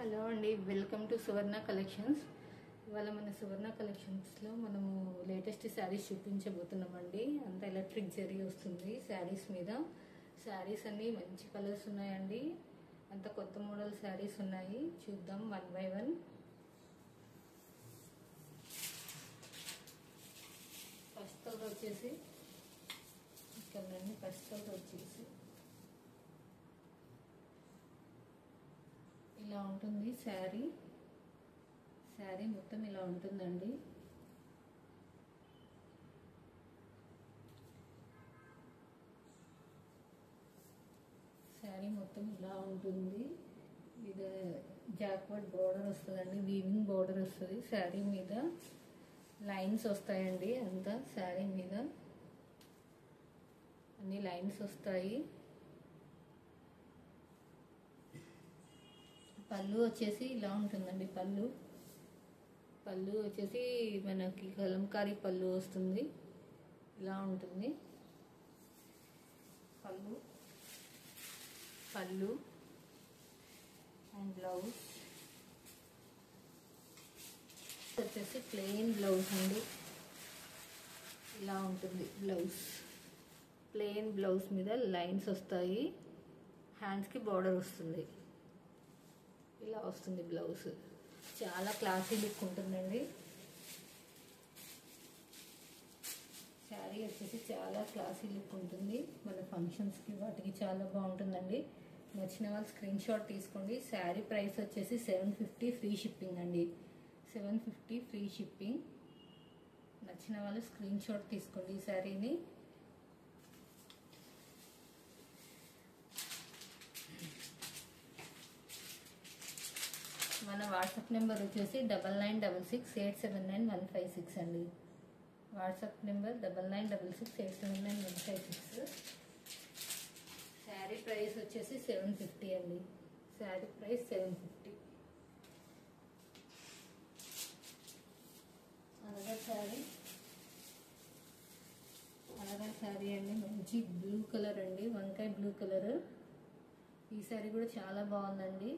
Hello అండి, welcome to Suvarna collections. ఇవాళ మన సువర్ణ కలెక్షన్స్లో మనము లేటెస్ట్ శారీస్ చూపించబోతున్నామండి. అంత ఎలక్ట్రిక్ జరీ వస్తుంది శారీస్ మీద. శారీస్ అన్నీ మంచి కలర్స్ ఉన్నాయండి. అంత కొత్త మోడల్ శారీస్ ఉన్నాయి, చూద్దాం one by one. First colour వచ్చేసి ఇక్కడ ఫస్ట్ కలర్ వచ్చేసి ఇలా ఉంటుంది. శారీ మొత్తం ఇలా ఉంటుందండి. శారీ మొత్తం ఇలా ఉంటుంది. ఇది జాక్వర్డ్ బార్డర్ వస్తుందండి, వీవింగ్ బార్డర్ వస్తుంది. శారీ మీద లైన్స్ వస్తాయండి. అంతా శారీ మీద అన్ని లైన్స్ వస్తాయి. పళ్ళు వచ్చేసి ఇలా ఉంటుందండి. పళ్ళు వచ్చేసి మనకి కలంకారీ పళ్ళు వస్తుంది, ఇలా ఉంటుంది. పళ్ళు అండ్ బ్లౌజ్ వచ్చేసి ప్లెయిన్ బ్లౌజ్ అండి, ఇలా ఉంటుంది. ప్లెయిన్ బ్లౌజ్ మీద లైన్స్ వస్తాయి. హ్యాండ్స్కి బార్డర్ వస్తుంది, ఇలా వస్తుంది బ్లౌజ్. చాలా క్లాసీ లుక్ ఉంటుందండి. శారీ వచ్చేసి చాలా క్లాసీ లుక్ ఉంటుంది. మన ఫంక్షన్స్కి వాటికి చాలా బాగుంటుందండి. నచ్చిన వాళ్ళు స్క్రీన్ షాట్ తీసుకోండి. శారీ ప్రైస్ వచ్చేసి 750 ఫ్రీ షిప్పింగ్ అండి. 750 ఫ్రీ షిప్పింగ్. నచ్చిన వాళ్ళు స్క్రీన్ షాట్ తీసుకోండి ఈ శారీని. మన వాట్సాప్ నెంబర్ వచ్చేసి 9966879156 అండి. WhatsApp number 9966879156. శారీ ప్రైస్ వచ్చేసి 750 అండి. శారీ ప్రైస్ 750. అనదర్ శారీ అండి, మంచి బ్లూ కలర్ అండి, వంకాయ బ్లూ కలర్. ఈ శారీ కూడా చాలా బాగుందండి.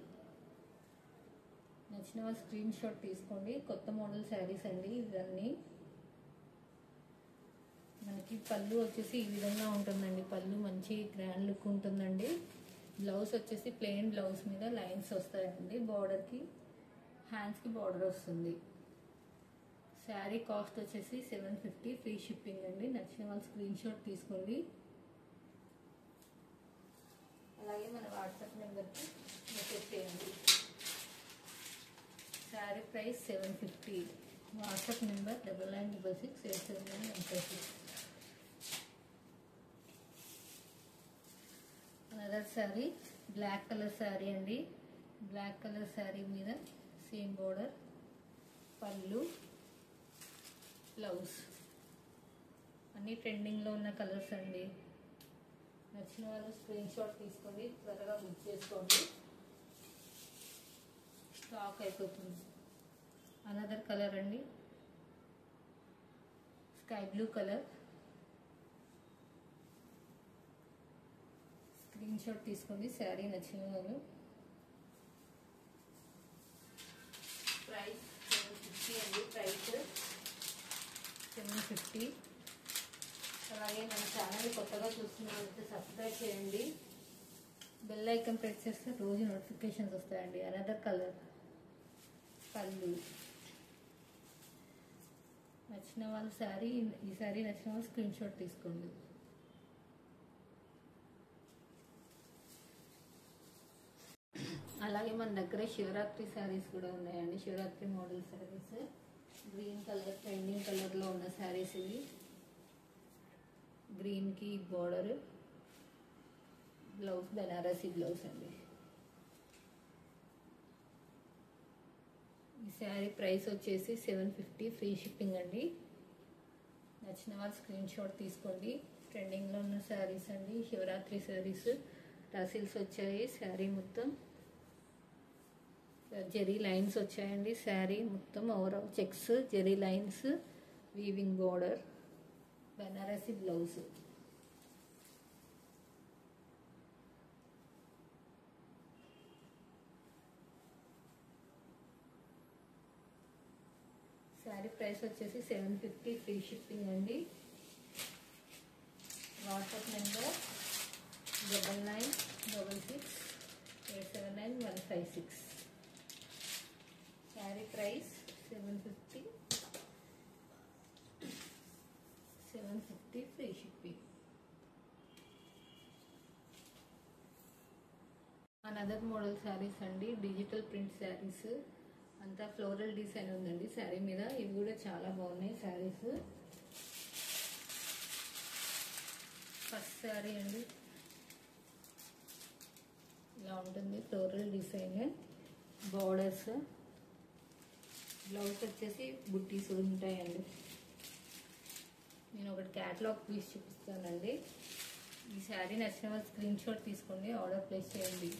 నచ్చిన వాళ్ళు స్క్రీన్ షాట్ తీసుకోండి. కొత్త మోడల్ శారీస్ అండి ఇవన్నీ. మనకి పళ్ళు వచ్చేసి ఈ విధంగా ఉంటుందండి. పళ్ళు మంచి గ్రాండ్ లుక్ ఉంటుందండి. బ్లౌజ్ వచ్చేసి ప్లెయిన్ బ్లౌజ్ మీద లైన్స్ వస్తాయండి. బార్డర్కి హ్యాండ్స్కి బార్డర్ వస్తుంది. శారీ కాస్ట్ వచ్చేసి 750 ఫ్రీ షిప్పింగ్ అండి. నచ్చిన వాళ్ళు స్క్రీన్ షాట్ తీసుకోండి. అలాగే మన వాట్సాప్ నెంబర్కి మెసేజ్ చేయండి. Sari price 750. WhatsApp number 9966879156. Another sari black colour sari అండి. బ్లాక్ కలర్ శారీ మీద సేమ్ బోర్డర్, పళ్ళు, బ్లౌజ్ అన్నీ ట్రెండింగ్లో ఉన్న కలర్స్ అండి. నచ్చిన వాళ్ళు స్క్రీన్ షాట్ తీసుకోండి, త్వరగా బుక్ చేసుకోండి, స్టాక్ అయిపోతుంది. అనదర్ కలర్ అండి, sky blue colour. Screen shot తీసుకోండి శారీ నచ్చిన వాళ్ళు. ప్రైస్ 750 అండి. ప్రైస్ 750. అలాగే మన ఛానల్ కొత్తగా చూస్తున్నారంటే సబ్స్క్రైబ్ చేయండి. బెల్ ఐకాన్ ప్రెస్ చేస్తే రోజు నోటిఫికేషన్స్ వస్తాయండి. అనదర్ కలర్, పళ్ళు. నచ్చిన వాళ్ళు ఈ శారీ నచ్చిన వాళ్ళు స్క్రీన్ షాట్ తీసుకోండి. అలాగే మన దగ్గర శివరాత్రి శారీస్ కూడా ఉన్నాయండి. Shivaratri model saris, green colour trending కలర్లో ఉన్న శారీస్ ఇవి. గ్రీన్కి బార్డర్, బ్లౌజ్ బెనారసీ బ్లౌజ్ అండి. ఈ శారీ ప్రైస్ వచ్చేసి 750 ఫ్రీ షిప్పింగ్ అండి. నచ్చిన వాళ్ళు స్క్రీన్ షాట్ తీసుకోండి. ట్రెండింగ్లో ఉన్న శారీస్ అండి, శివరాత్రి శారీస్. టసిల్స్ వచ్చాయి శారీ మొత్తం. జెరీ లైన్స్ వచ్చాయండి. శారీ మొత్తం overall checks, zari lines, weaving border, Banarasi blouse. Sari price వచ్చేసి 750 ఫ్రీ షిప్పింగ్ అండి. WhatsApp number 9966879156. Sari price 750 free shipping. Another model saris అండి, డిజిటల్ ప్రింట్ శారీస్, అంతా ఫ్లోరల్ డిజైన్ ఉందండి శారీ మీద. ఇవి కూడా చాలా బాగున్నాయి శారీస్. ఫస్ట్ శారీ అండి, ఇలా ఉంటుంది ఫ్లోరల్ డిజైన్, బార్డర్స్, బ్లౌజ్ వచ్చేసి బుట్టీస్ ఉంటాయండి. నేను ఒకటి క్యాటలాగ్ పీస్ చూపిస్తానండి. ఈ శారీ నచ్చిన వాళ్ళు స్క్రీన్ షాట్ తీసుకోండి, ఆర్డర్ ప్లేస్ చేయండి.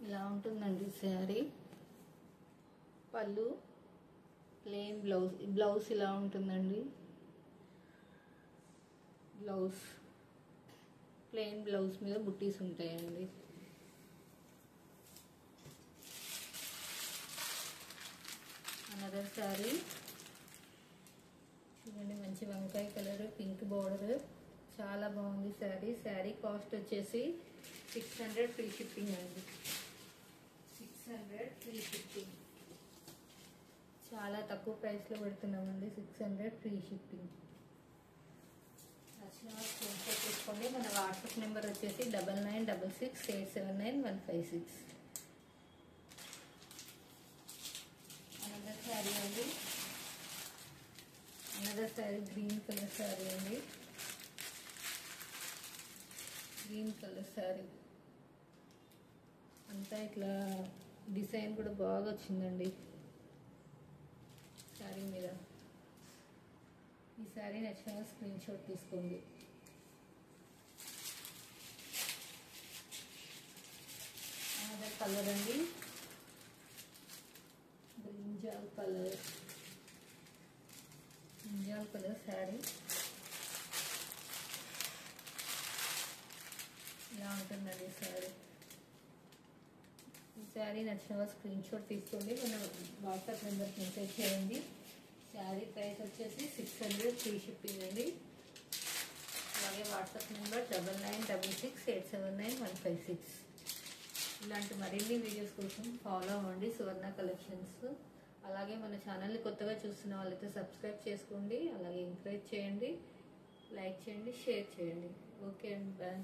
ఇలా ఉంటుందండి శారీ. పళ్ళు ప్లెయిన్, బ్లౌజ్ ఇలా ఉంటుందండి. బ్లౌజ్ ప్లెయిన్ బ్లౌజ్ మీద బుట్టీస్ ఉంటాయండి. అనదర్ శారీ చూడండి, మంచి వంకాయ కలర్, పింక్ బార్డర్, చాలా బాగుంది శారీ. శారీ కాస్ట్ వచ్చేసి 600 ఫ్రీ షిప్పింగ్ అండి. 600 ఫ్రీ షిప్పింగ్, చాలా తక్కువ ప్రైస్లో పెడుతున్నామండి. 600 ఫ్రీ షిప్పింగ్. నచ్చిన స్క్రీన్ షాట్ తీసుకోండి. మన వాట్సాప్ నెంబర్ వచ్చేసి 9966879156. అనదర్ శారీ అండి, another sari green colour sari అండి. గ్రీన్ కలర్ శారీ అంతా ఇట్లా డిజైన్ కూడా బాగా వచ్చిందండి శారీ మీద. ఈ శారీ నచ్చిన స్క్రీన్ షాట్ తీసుకోండి. అనదర్ కలర్ అండి, బ్రింజాల్ కలర్ శారీ. ఇలా ఉంటుందండి శారీ. ఈ శారీ నచ్చిన వాళ్ళు స్క్రీన్ షాట్ తీసుకోండి, మన వాట్సాప్ నెంబర్కి మెసేజ్ చేయండి. శారీ ప్రైస్ వచ్చేసి 600 ఫ్రీ షిప్పింగ్ అండి. అలాగే వాట్సాప్ నెంబర్ 9966879156. ఇలాంటి మరిన్ని వీడియోస్ కోసం ఫాలో అవ్వండి సువర్ణ కలెక్షన్స్. అలాగే మన ఛానల్ని కొత్తగా చూస్తున్న వాళ్ళైతే సబ్స్క్రైబ్ చేసుకోండి. అలాగే ఎంకరేజ్ చేయండి, లైక్ చేయండి, షేర్ చేయండి. ఓకే అండి, బాయ్.